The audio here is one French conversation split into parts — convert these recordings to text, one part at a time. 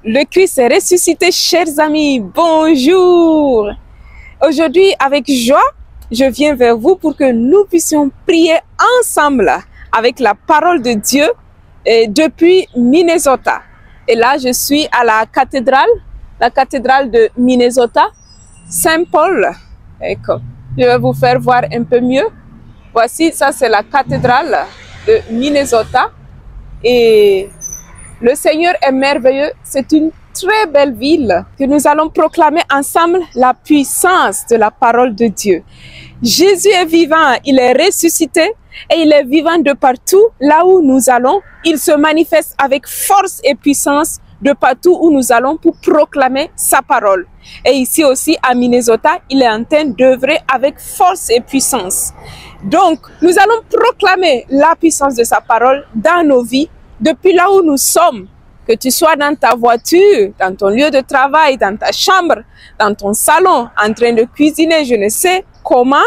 Le Christ est ressuscité, chers amis, bonjour. Aujourd'hui, avec joie, je viens vers vous pour que nous puissions prier ensemble avec la parole de Dieu depuis Minnesota. Et là, je suis à la cathédrale de Minnesota, Saint-Paul. Je vais vous faire voir un peu mieux. Voici, ça c'est la cathédrale de Minnesota. Et le Seigneur est merveilleux. C'est une très belle ville que nous allons proclamer ensemble la puissance de la parole de Dieu. Jésus est vivant, il est ressuscité et il est vivant de partout. Là où nous allons, il se manifeste avec force et puissance de partout où nous allons pour proclamer sa parole. Et ici aussi à Minnesota, il est en train d'œuvrer avec force et puissance. Donc, nous allons proclamer la puissance de sa parole dans nos vies, depuis là où nous sommes. Que tu sois dans ta voiture, dans ton lieu de travail, dans ta chambre, dans ton salon, en train de cuisiner, je ne sais comment,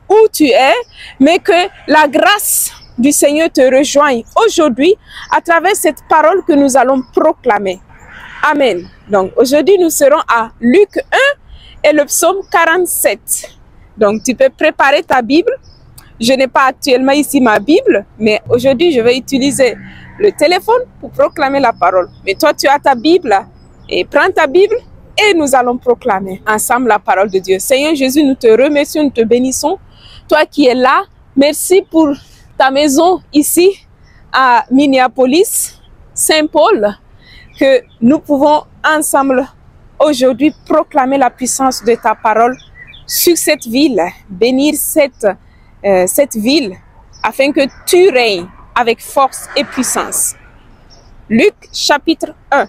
où tu es, mais que la grâce du Seigneur te rejoigne aujourd'hui à travers cette parole que nous allons proclamer. Amen. Donc aujourd'hui nous serons à Luc 1 et le psaume 47. Donc tu peux préparer ta Bible. Je n'ai pas actuellement ici ma Bible, mais aujourd'hui je vais utiliser le téléphone pour proclamer la parole. Mais toi tu as ta Bible et prends ta Bible et nous allons proclamer ensemble la parole de Dieu. Seigneur Jésus, nous te remercions, nous te bénissons. Toi qui es là, merci pour ta maison ici à Minneapolis, Saint-Paul, que nous pouvons ensemble aujourd'hui proclamer la puissance de ta parole sur cette ville, bénir cette ville afin que tu règnes avec force et puissance. Luc chapitre 1.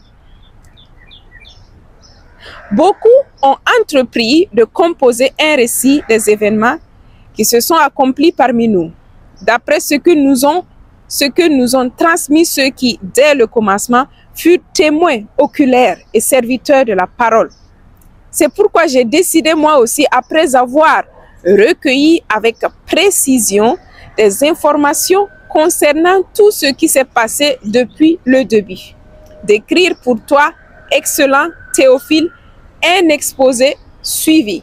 Beaucoup ont entrepris de composer un récit des événements qui se sont accomplis parmi nous, d'après ce que nous ont transmis ceux qui, dès le commencement, furent témoins oculaires et serviteurs de la parole. C'est pourquoi j'ai décidé moi aussi, après avoir recueilli avec précision des informations concernant tout ce qui s'est passé depuis le début, d'écrire pour toi, excellent Théophile, un exposé suivi,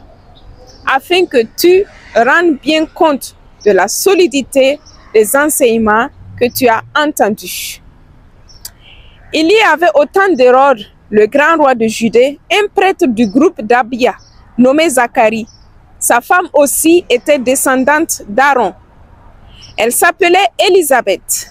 afin que tu rendes bien compte de la solidité des enseignements que tu as entendus. Il y avait au temps d'Hérode, le grand roi de Judée, un prêtre du groupe d'Abia, nommé Zacharie. Sa femme aussi était descendante d'Aaron. Elle s'appelait Élisabeth.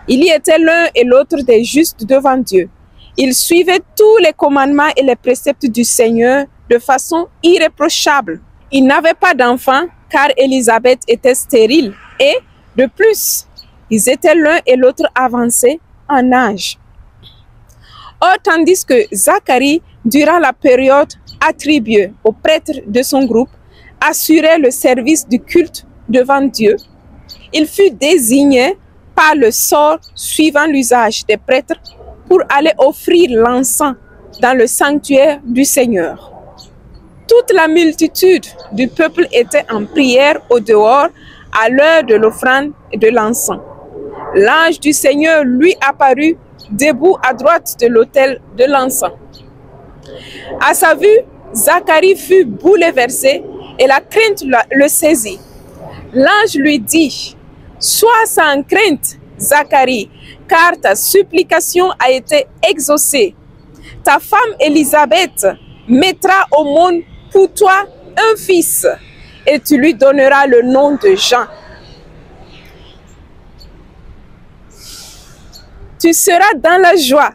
Il y était l'un et l'autre des justes devant Dieu. Ils suivaient tous les commandements et les préceptes du Seigneur de façon irréprochable. Ils n'avaient pas d'enfants car Élisabeth était stérile et, de plus, ils étaient l'un et l'autre avancés en âge. Or, tandis que Zacharie, durant la période attribuée aux prêtres de son groupe, assurait le service du culte devant Dieu, il fut désigné par le sort suivant l'usage des prêtres pour aller offrir l'encens dans le sanctuaire du Seigneur. Toute la multitude du peuple était en prière au dehors à l'heure de l'offrande et de l'encens. L'ange du Seigneur lui apparut debout à droite de l'autel de l'encens. À sa vue, Zacharie fut bouleversé et la crainte le saisit. L'ange lui dit: « Sois sans crainte, Zacharie, car ta supplication a été exaucée. Ta femme Élisabeth mettra au monde pour toi un fils, et tu lui donneras le nom de Jean. Tu seras dans la joie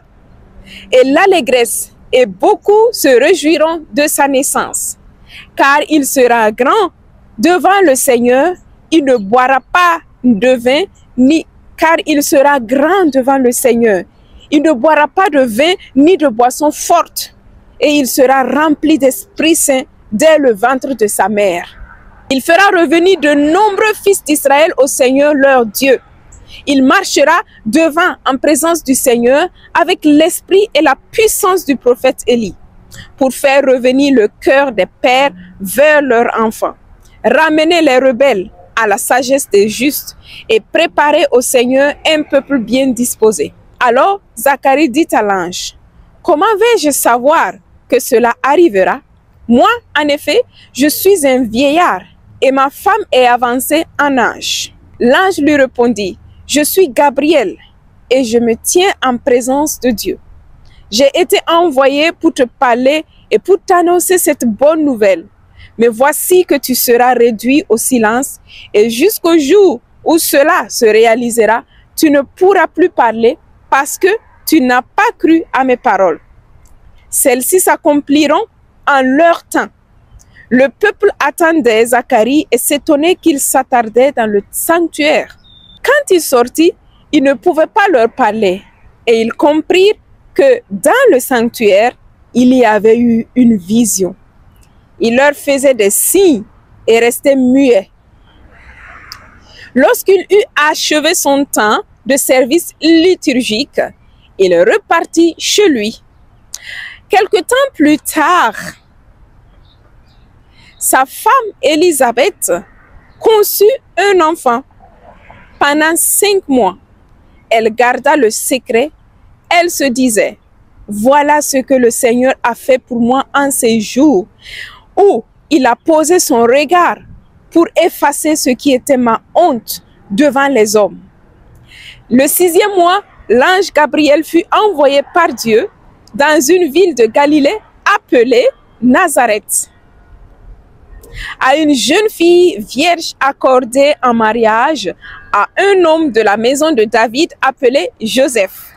et l'allégresse, et beaucoup se réjouiront de sa naissance. Car il sera grand devant le Seigneur, il ne boira pas de vin, car il sera grand devant le Seigneur. Il ne boira pas de vin ni de boisson forte, et il sera rempli d'Esprit Saint dès le ventre de sa mère. Il fera revenir de nombreux fils d'Israël au Seigneur leur Dieu. Il marchera devant en présence du Seigneur avec l'esprit et la puissance du prophète Élie, pour faire revenir le cœur des pères vers leurs enfants, ramener les rebelles à la sagesse des justes et préparer au Seigneur un peuple bien disposé. Alors Zacharie dit à l'ange: « Comment vais-je savoir que cela arrivera? Moi, en effet, je suis un vieillard et ma femme est avancée en âge. L'ange lui répondit, je suis Gabriel et je me tiens en présence de Dieu. J'ai été envoyé pour te parler et pour t'annoncer cette bonne nouvelle. Mais voici que tu seras réduit au silence et jusqu'au jour où cela se réalisera, tu ne pourras plus parler parce que tu n'as pas cru à mes paroles. Celles-ci s'accompliront en leur temps. Le peuple attendait Zacharie et s'étonnait qu'il s'attardait dans le sanctuaire. Quand il sortit, il ne pouvait pas leur parler et ils comprirent que dans le sanctuaire, il y avait eu une vision. Il leur faisait des signes et restait muet. Lorsqu'il eut achevé son temps de service liturgique, il repartit chez lui. Quelque temps plus tard, sa femme Élisabeth conçut un enfant. Pendant 5 mois, elle garda le secret. Elle se disait, voilà ce que le Seigneur a fait pour moi en ces jours, où il a posé son regard pour effacer ce qui était ma honte devant les hommes. Le 6e mois, l'ange Gabriel fut envoyé par Dieu dans une ville de Galilée appelée Nazareth, à une jeune fille vierge accordée en mariage à un homme de la maison de David appelé Joseph.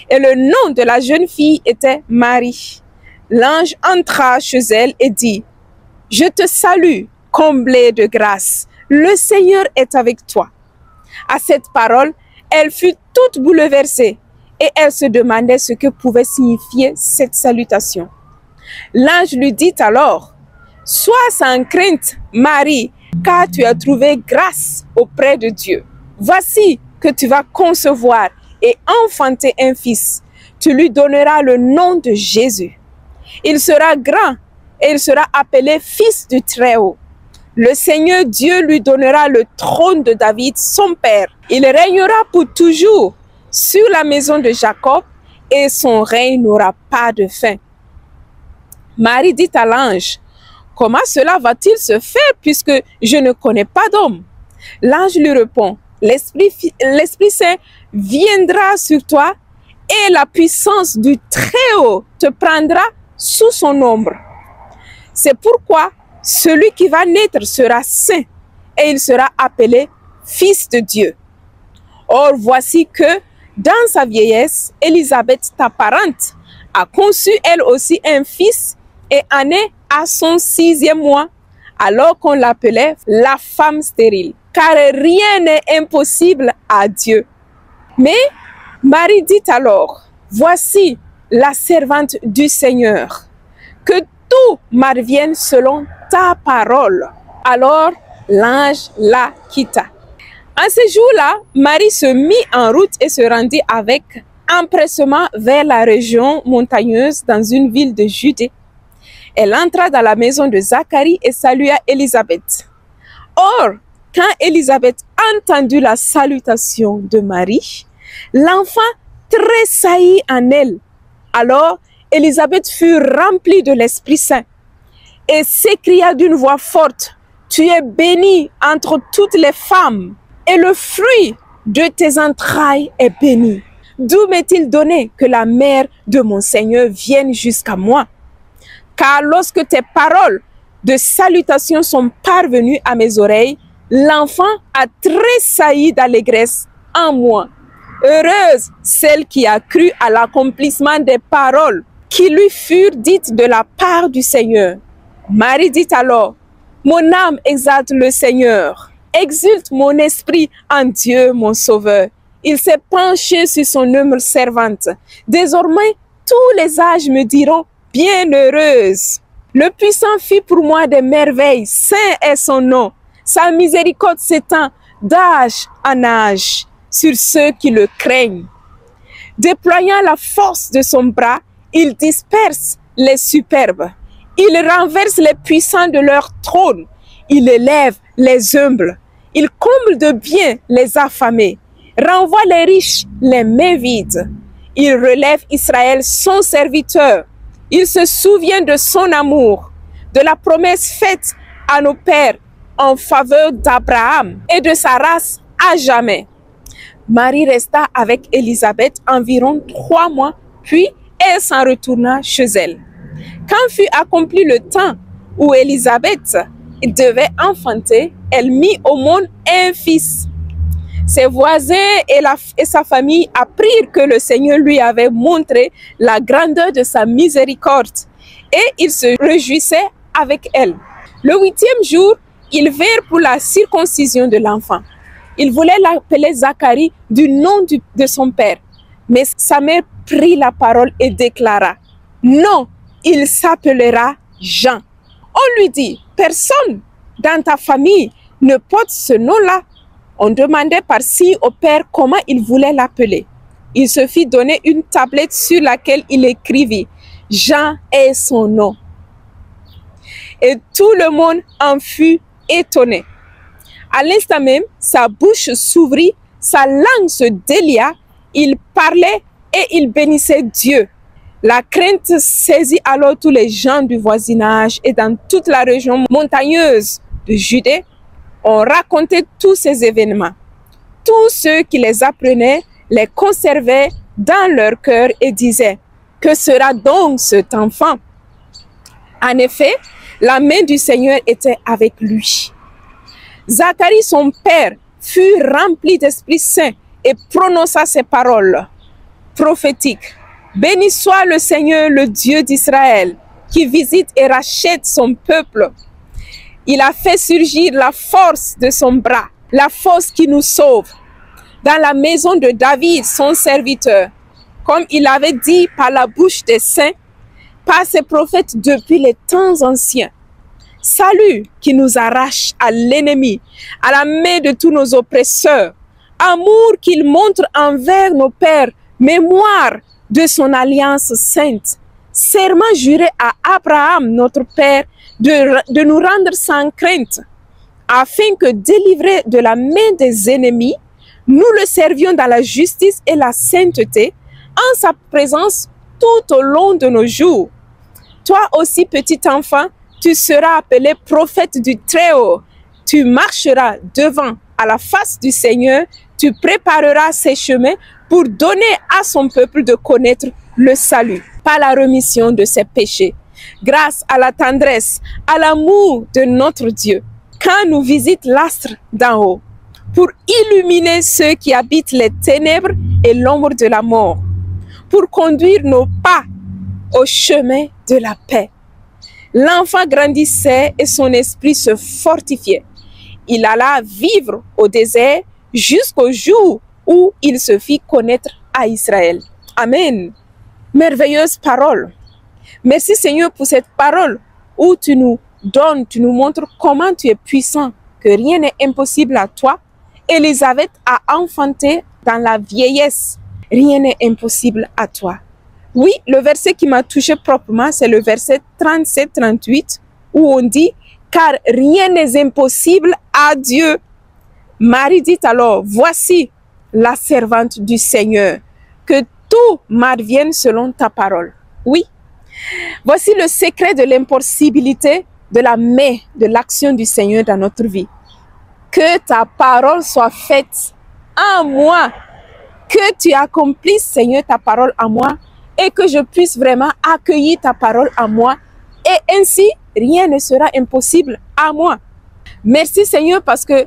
Et le nom de la jeune fille était Marie. L'ange entra chez elle et dit, « Je te salue, comblée de grâce, le Seigneur est avec toi. » À cette parole, elle fut toute bouleversée et elle se demandait ce que pouvait signifier cette salutation. L'ange lui dit alors, « Sois sans crainte, Marie, car tu as trouvé grâce auprès de Dieu. Voici que tu vas concevoir et enfanter un fils. Tu lui donneras le nom de Jésus. Il sera grand et il sera appelé Fils du Très-Haut. Le Seigneur Dieu lui donnera le trône de David, son père. Il régnera pour toujours sur la maison de Jacob et son règne n'aura pas de fin. » Marie dit à l'ange, « Comment cela va-t-il se faire puisque je ne connais pas d'homme? » L'ange lui répond, « L'Esprit Saint viendra sur toi et la puissance du Très-Haut te prendra sous son ombre. C'est pourquoi celui qui va naître sera saint et il sera appelé Fils de Dieu. Or, voici que dans sa vieillesse, Élisabeth, ta parente, a conçu elle aussi un fils et en est à son 6e mois, alors qu'on l'appelait la femme stérile, car rien n'est impossible à Dieu. » Mais Marie dit alors, « Voici la servante du Seigneur, que tout m'advienne selon ta parole. » Alors l'ange la quitta. En ce jour-là, Marie se mit en route et se rendit avec empressement vers la région montagneuse dans une ville de Judée. Elle entra dans la maison de Zacharie et salua Élisabeth. Or, quand Élisabeth entendit la salutation de Marie, l'enfant tressaillit en elle. Alors, Élisabeth fut remplie de l'Esprit Saint et s'écria d'une voix forte, « Tu es bénie entre toutes les femmes et le fruit de tes entrailles est béni. D'où m'est-il donné que la mère de mon Seigneur vienne jusqu'à moi? Car lorsque tes paroles de salutation sont parvenues à mes oreilles, l'enfant a tressailli d'allégresse en moi. Heureuse celle qui a cru à l'accomplissement des paroles qui lui furent dites de la part du Seigneur. » Marie dit alors, « Mon âme exalte le Seigneur, exulte mon esprit en Dieu mon Sauveur. Il s'est penché sur son humble servante. Désormais, tous les âges me diront, bienheureuse. Le puissant fit pour moi des merveilles, saint est son nom. Sa miséricorde s'étend d'âge en âge sur ceux qui le craignent. Déployant la force de son bras, il disperse les superbes. Il renverse les puissants de leur trône. Il élève les humbles. Il comble de bien les affamés. Renvoie les riches les mains vides. Il relève Israël, son serviteur. Il se souvient de son amour, de la promesse faite à nos pères en faveur d'Abraham et de sa race à jamais. Marie resta avec Élisabeth environ 3 mois, puis elle s'en retourna chez elle. Quand fut accompli le temps où Élisabeth devait enfanter, elle mit au monde un fils. Ses voisins et sa famille apprirent que le Seigneur lui avait montré la grandeur de sa miséricorde et ils se réjouissaient avec elle. Le 8e jour, ils vinrent pour la circoncision de l'enfant. Ils voulaient l'appeler Zacharie du nom de son père. Mais sa mère prit la parole et déclara: non, il s'appellera Jean. On lui dit: personne dans ta famille ne porte ce nom-là. On demandait par signe au père comment il voulait l'appeler. Il se fit donner une tablette sur laquelle il écrivit: Jean est son nom. Et tout le monde en fut étonné. À l'instant même, sa bouche s'ouvrit, sa langue se délia, il parlait et il bénissait Dieu. La crainte saisit alors tous les gens du voisinage et dans toute la région montagneuse de Judée. On racontait tous ces événements. Tous ceux qui les apprenaient les conservaient dans leur cœur et disaient: que sera donc cet enfant? En effet, la main du Seigneur était avec lui. Zacharie, son père, fut rempli d'Esprit Saint et prononça ces paroles prophétiques: béni soit le Seigneur, le Dieu d'Israël, qui visite et rachète son peuple. Il a fait surgir la force de son bras, la force qui nous sauve, dans la maison de David, son serviteur, comme il avait dit par la bouche des saints, par ses prophètes depuis les temps anciens. Salut qui nous arrache à l'ennemi, à la main de tous nos oppresseurs. Amour qu'il montre envers nos pères, mémoire de son alliance sainte. Serment juré à Abraham, notre père, de nous rendre sans crainte, afin que, délivrés de la main des ennemis, nous le servions dans la justice et la sainteté, en sa présence tout au long de nos jours. Toi aussi, petit enfant, tu seras appelé prophète du Très-Haut. Tu marcheras devant, à la face du Seigneur, tu prépareras ses chemins pour donner à son peuple de connaître le salut par la rémission de ses péchés, grâce à la tendresse, à l'amour de notre Dieu, quand nous visite l'astre d'en haut, pour illuminer ceux qui habitent les ténèbres et l'ombre de la mort, pour conduire nos pas au chemin de la paix. L'enfant grandissait et son esprit se fortifiait. Il alla vivre au désert jusqu'au jour où il se fit connaître à Israël. Amen. Merveilleuse parole. Merci Seigneur pour cette parole où tu nous donnes, tu nous montres comment tu es puissant, que rien n'est impossible à toi. Élisabeth a enfanté dans la vieillesse. Rien n'est impossible à toi. Oui, le verset qui m'a touché proprement, c'est le verset 37-38 où on dit: car rien n'est impossible à Dieu. Marie dit alors: voici la servante du Seigneur, que tout m'advienne selon ta parole. Oui, voici le secret de l'impossibilité de la main, de l'action du Seigneur dans notre vie. Que ta parole soit faite en moi, que tu accomplisses, Seigneur, ta parole en moi, et que je puisse vraiment accueillir ta parole en moi, et ainsi, rien ne sera impossible à moi. Merci Seigneur parce que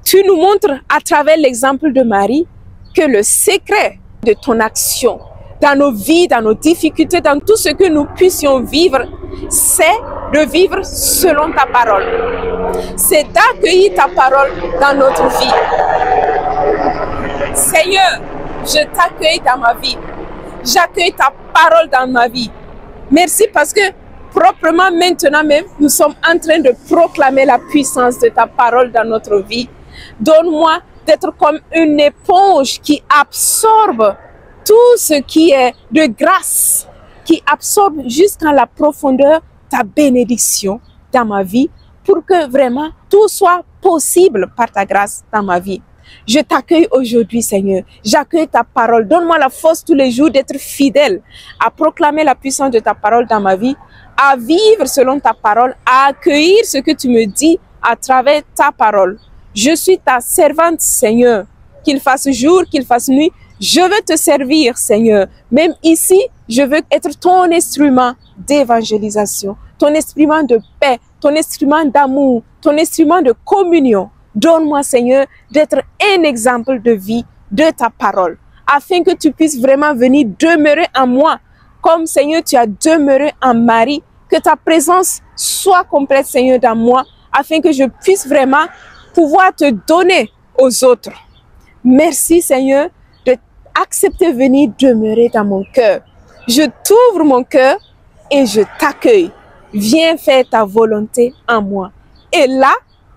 tu nous montres à travers l'exemple de Marie que le secret de ton action dans nos vies, dans nos difficultés, dans tout ce que nous puissions vivre, c'est de vivre selon ta parole. C'est d'accueillir ta parole dans notre vie. Seigneur, je t'accueille dans ma vie. J'accueille ta parole dans ma vie. Merci parce que proprement maintenant même, nous sommes en train de proclamer la puissance de ta parole dans notre vie. Donne-moi d'être comme une éponge qui absorbe tout ce qui est de grâce, qui absorbe jusqu'à la profondeur ta bénédiction dans ma vie pour que vraiment tout soit possible par ta grâce dans ma vie. Je t'accueille aujourd'hui, Seigneur. J'accueille ta parole. Donne-moi la force tous les jours d'être fidèle à proclamer la puissance de ta parole dans ma vie, à vivre selon ta parole, à accueillir ce que tu me dis à travers ta parole. Je suis ta servante, Seigneur. Qu'il fasse jour, qu'il fasse nuit, je veux te servir, Seigneur. Même ici, je veux être ton instrument d'évangélisation, ton instrument de paix, ton instrument d'amour, ton instrument de communion. Donne-moi, Seigneur, d'être un exemple de vie de ta parole, afin que tu puisses vraiment venir demeurer en moi, comme, Seigneur, tu as demeuré en Marie, que ta présence soit complète, Seigneur, dans moi, afin que je puisse vraiment pouvoir te donner aux autres. Merci, Seigneur, d'accepter de venir demeurer dans mon cœur. Je t'ouvre mon cœur et je t'accueille. Viens faire ta volonté en moi. Et là,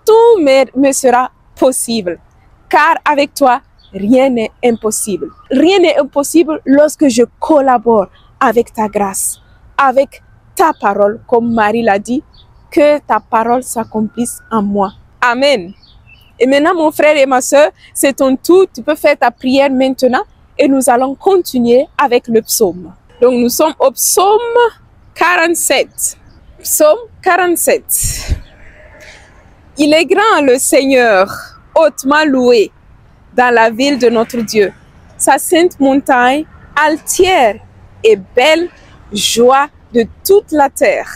tout me sera possible. Car avec toi, rien n'est impossible. Rien n'est impossible lorsque je collabore avec ta grâce, avec ta parole, comme Marie l'a dit, que ta parole s'accomplisse en moi. Amen. Et maintenant, mon frère et ma soeur, c'est ton tour. Tu peux faire ta prière maintenant et nous allons continuer avec le psaume. Donc, nous sommes au psaume 47. Psaume 47. Il est grand le Seigneur, hautement loué dans la ville de notre Dieu. Sa sainte montagne, altière et belle, joie de toute la terre.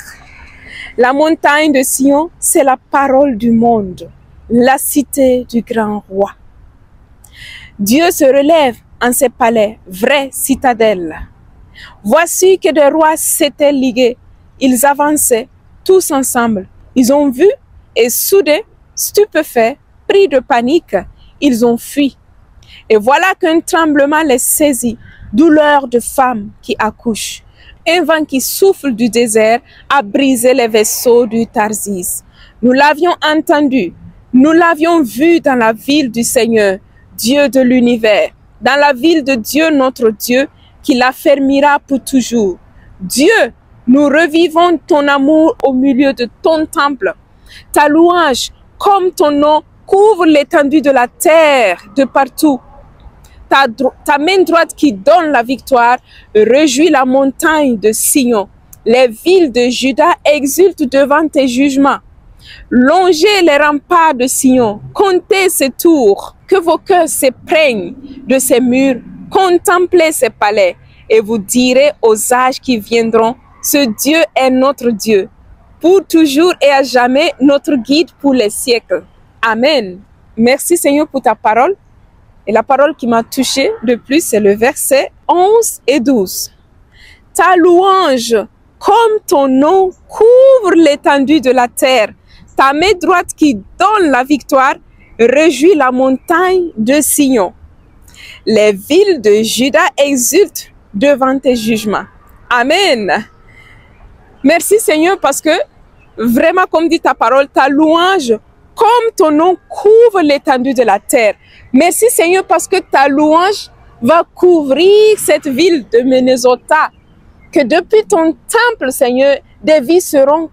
La montagne de Sion, c'est la parole du monde, la cité du grand roi. Dieu se relève en ses palais, vraie citadelle. Voici que des rois s'étaient ligués. Ils avançaient tous ensemble. Ils ont vu et soudain, stupéfaits, pris de panique, ils ont fui. Et voilà qu'un tremblement les saisit, douleur de femme qui accouche. Un vent qui souffle du désert a brisé les vaisseaux du Tarsis. Nous l'avions entendu, nous l'avions vu dans la ville du Seigneur, Dieu de l'univers, dans la ville de Dieu notre Dieu, qui l'affermira pour toujours. Dieu, nous revivons ton amour au milieu de ton temple. Ta louange, comme ton nom, couvre l'étendue de la terre de partout. Ta main droite qui donne la victoire réjouit la montagne de Sion. Les villes de Juda exultent devant tes jugements. Longez les remparts de Sion, comptez ses tours, que vos cœurs s'éprègnent de ses murs, contemplez ses palais, et vous direz aux âges qui viendront, ce Dieu est notre Dieu, pour toujours et à jamais notre guide pour les siècles. Amen. Merci Seigneur pour ta parole. Et la parole qui m'a touchée de plus, c'est le verset 11 et 12. Ta louange, comme ton nom, couvre l'étendue de la terre. Ta main droite qui donne la victoire réjouit la montagne de Sion. Les villes de Juda exultent devant tes jugements. Amen. Merci Seigneur parce que vraiment, comme dit ta parole, ta louange, comme ton nom couvre l'étendue de la terre. Merci Seigneur parce que ta louange va couvrir cette ville de Minnesota. Que depuis ton temple, Seigneur, des vies seront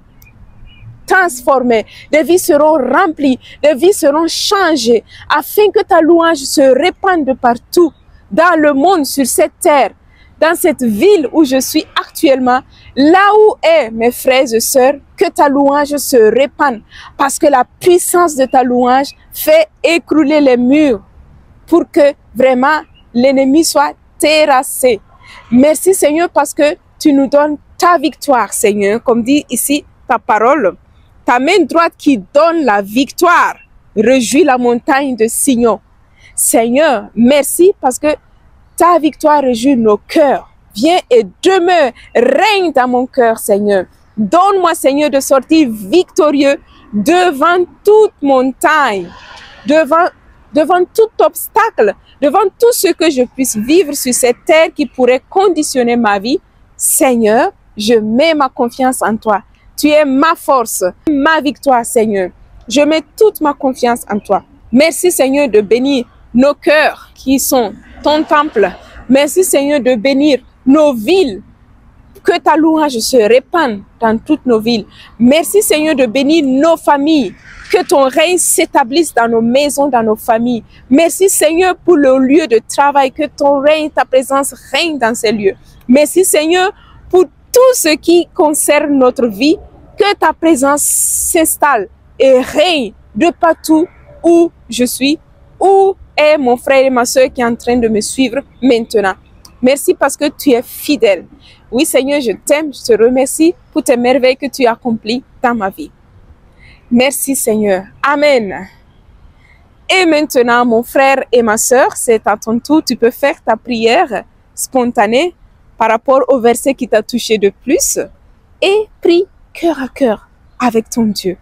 transformées, des vies seront remplies, des vies seront changées, afin que ta louange se répande de partout, dans le monde, sur cette terre, dans cette ville où je suis actuellement, là où est, mes frères et sœurs, que ta louange se répande, parce que la puissance de ta louange fait écrouler les murs, pour que vraiment l'ennemi soit terrassé. Merci Seigneur parce que tu nous donnes ta victoire, Seigneur, comme dit ici ta parole. Ta main droite qui donne la victoire réjouit la montagne de Sion. Seigneur, merci parce que ta victoire réjouit nos cœurs. Viens et demeure, règne dans mon cœur, Seigneur. Donne-moi, Seigneur, de sortir victorieux devant toute montagne, devant tout obstacle, devant tout ce que je puisse vivre sur cette terre qui pourrait conditionner ma vie. Seigneur, je mets ma confiance en toi. Tu es ma force, ma victoire, Seigneur. Je mets toute ma confiance en toi. Merci, Seigneur, de bénir nos cœurs qui sont ton temple. Merci, Seigneur, de bénir nos villes Que ta louange se répande dans toutes nos villes. Merci Seigneur de bénir nos familles. Que ton règne s'établisse dans nos maisons, dans nos familles. Merci Seigneur pour le lieu de travail. Que ton règne, ta présence règne dans ces lieux. Merci Seigneur pour tout ce qui concerne notre vie. Que ta présence s'installe et règne de partout où je suis. Où est mon frère et ma soeur qui est en train de me suivre maintenant. Merci parce que tu es fidèle. Oui Seigneur, je t'aime, je te remercie pour tes merveilles que tu accomplis dans ma vie. Merci Seigneur. Amen. Et maintenant, mon frère et ma soeur, c'est à ton tour. Tu peux faire ta prière spontanée par rapport au verset qui t'a touché de plus et prie cœur à cœur avec ton Dieu.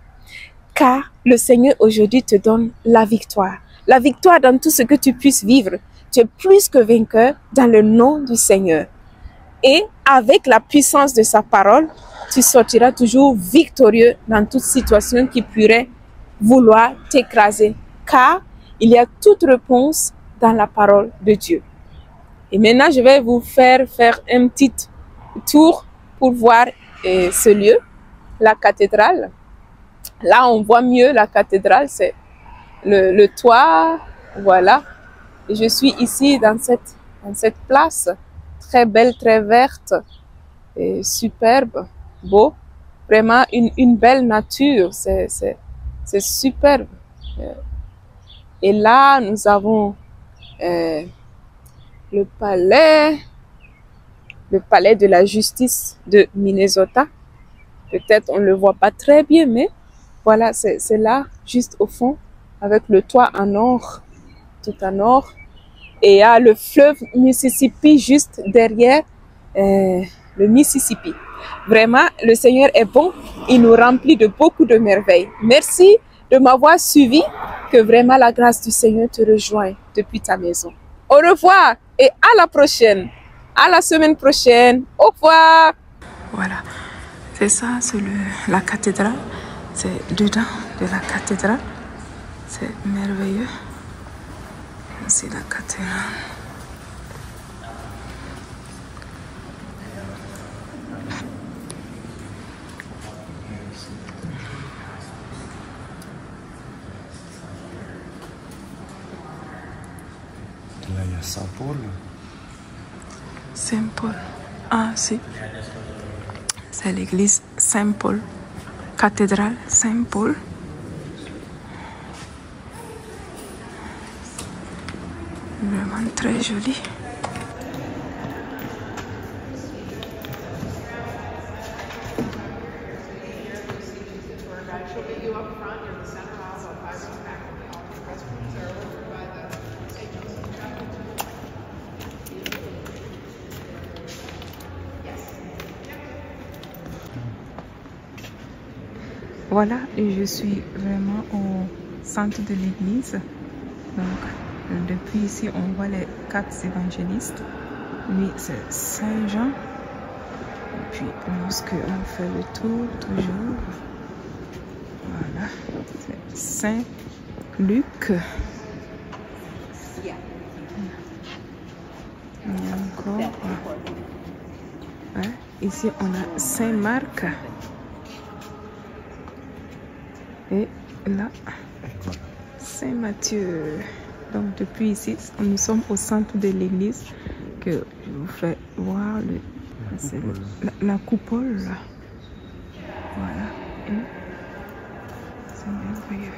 Car le Seigneur aujourd'hui te donne la victoire. La victoire dans tout ce que tu puisses vivre. Tu es plus que vainqueur dans le nom du Seigneur. Et avec la puissance de sa parole, tu sortiras toujours victorieux dans toute situation qui pourrait vouloir t'écraser. Car il y a toute réponse dans la parole de Dieu. Et maintenant, je vais vous faire un petit tour pour voir ce lieu, la cathédrale. Là, on voit mieux la cathédrale, c'est le toit, voilà. Et je suis ici dans cette place, très belle, très verte, et superbe, beau. Vraiment une belle nature, c'est superbe. Et là, nous avons le palais de la justice de Minnesota. Peut-être on ne le voit pas très bien, mais voilà, c'est là, juste au fond, avec le toit en or, tout en or. Et il y a le fleuve Mississippi juste derrière le Mississippi. Vraiment, le Seigneur est bon, il nous remplit de beaucoup de merveilles. Merci de m'avoir suivi, que vraiment la grâce du Seigneur te rejoigne depuis ta maison. Au revoir et à la prochaine, à la semaine prochaine. Au revoir. Voilà, c'est ça, c'est la cathédrale. C'est dedans de la cathédrale. C'est merveilleux. C'est la cathédrale. Là, il y a Saint-Paul. Saint-Paul. Ah, si. C'est l'église Saint-Paul. Cathédrale Saint-Paul. Vraiment très joli. Voilà, et je suis vraiment au centre de l'église. Donc, depuis ici, on voit les 4 évangélistes. Lui, c'est Saint Jean. Et puis, lorsque on fait le tour, toujours, voilà, c'est Saint Luc. Et encore, ouais, ici, on a Saint Marc. Et là, Saint Matthieu. Donc depuis ici, nous sommes au centre de l'église que je vous fais voir la coupole. Là. Voilà. Et c'est merveilleux.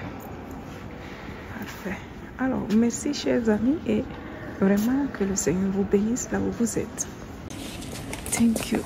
Parfait. Alors, merci chers amis et vraiment que le Seigneur vous bénisse là où vous êtes. Thank you.